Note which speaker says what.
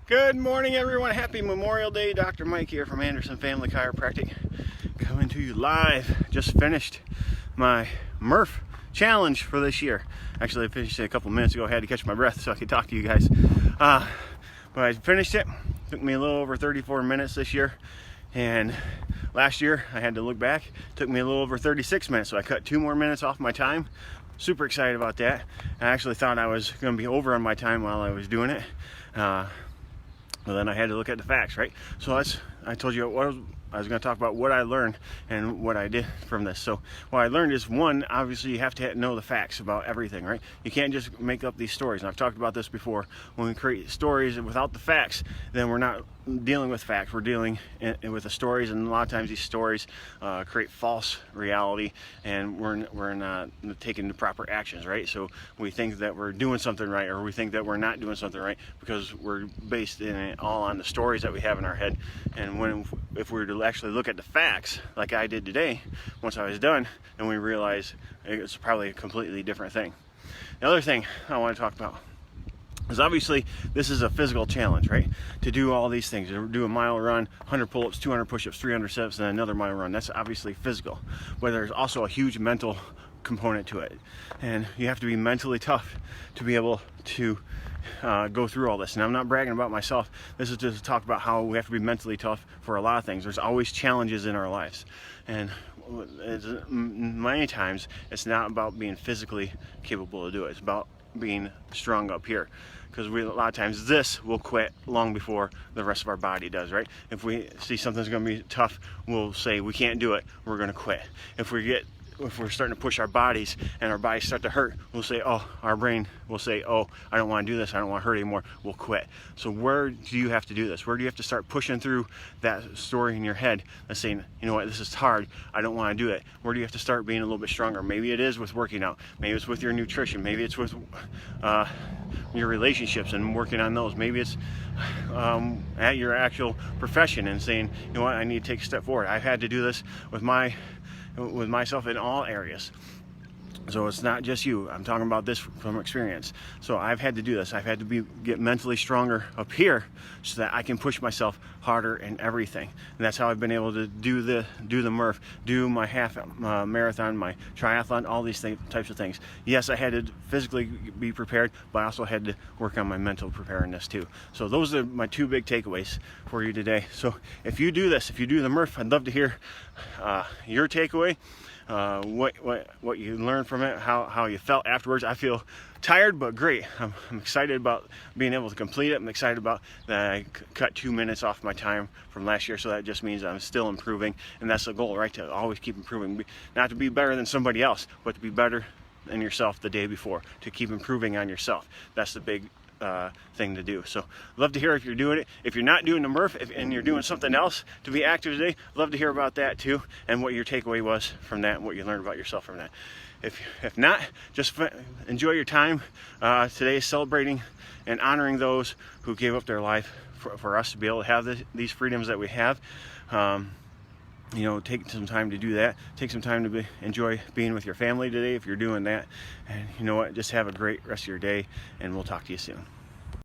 Speaker 1: Good morning, everyone. Happy Memorial Day. Dr. Mike here from Anderson Family Chiropractic, coming to you live. Just finished my Murph challenge for this year. Actually, I finished it a couple minutes ago. I had to catch my breath so I could talk to you guys. But I finished it. Took me a little over 34 minutes this year. And last year, I had to look back. It took me a little over 36 minutes. So I cut 2 more minutes off my time. Super excited about that. I actually thought I was going to be over on my time while I was doing it. Well, then I had to look at the facts, right? So I told you what I was going to talk about what I learned and what I did from this. So what I learned is, one, obviously you have to know the facts about everything, right? You can't just make up these stories. And I've talked about this before. When we create stories without the facts, then we're not dealing with facts. We're dealing with the stories, and a lot of times these stories create false reality, and we're not taking the proper actions, right? So we think that we're doing something right, or we think that we're not doing something right because we're based in it all on the stories that we have in our head. And if we were to actually look at the facts like I did today, once I was done, then we realize it's probably a completely different thing. The other thing I want to talk about is, obviously this is a physical challenge, right? To do all these things, to do a mile run, 100 pull-ups, 200 push-ups, 300 sit-ups, and another mile run, that's obviously physical. But there's also a huge mental component to it, and you have to be mentally tough to be able to go through all this. And I'm not bragging about myself. This is just to talk about how we have to be mentally tough for a lot of things. There's always challenges in our lives, and many times it's not about being physically capable to do it. It's about being strong up here, because a lot of times this will quit long before the rest of our body does, right? If we see something's going to be tough, we'll say we can't do it, we're going to quit. If we're starting to push our bodies and our bodies start to hurt, we'll say, our brain will say, I don't want to do this, I don't want to hurt anymore, we'll quit. So where do you have to do this? Where do you have to start pushing through that story in your head that's saying, you know what, this is hard, I don't want to do it? Where do you have to start being a little bit stronger? Maybe it is with working out, maybe it's with your nutrition, maybe it's with your relationships and working on those, maybe it's at your actual profession and saying, you know what, I need to take a step forward. I've had to do this with myself in all areas. So it's not just you. I'm talking about this from experience. So I've had to do this. I've had to get mentally stronger up here so that I can push myself harder in everything. And that's how I've been able to do the Murph, do my half marathon, my triathlon, all these types of things. Yes, I had to physically be prepared, but I also had to work on my mental preparedness too. So those are my 2 big takeaways for you today. So if you do this, if you do the Murph, I'd love to hear your takeaway. What you learned from it, how you felt afterwards. I feel tired but great. I'm excited about being able to complete it. I'm excited about that I cut 2 minutes off my time from last year, so that just means I'm still improving, and that's the goal, right? To always keep improving, not to be better than somebody else, but to be better than yourself the day before, to keep improving on yourself. That's the big thing to do. So love to hear if you're doing it. If you're not doing the Murph and you're doing something else to be active today, love to hear about that too, and what your takeaway was from that and what you learned about yourself from that. If not, just enjoy your time. Today is celebrating and honoring those who gave up their life for us to be able to have these freedoms that we have. You know, take some time to do that. Take some time to enjoy being with your family today if you're doing that. And you know what, just have a great rest of your day, and we'll talk to you soon.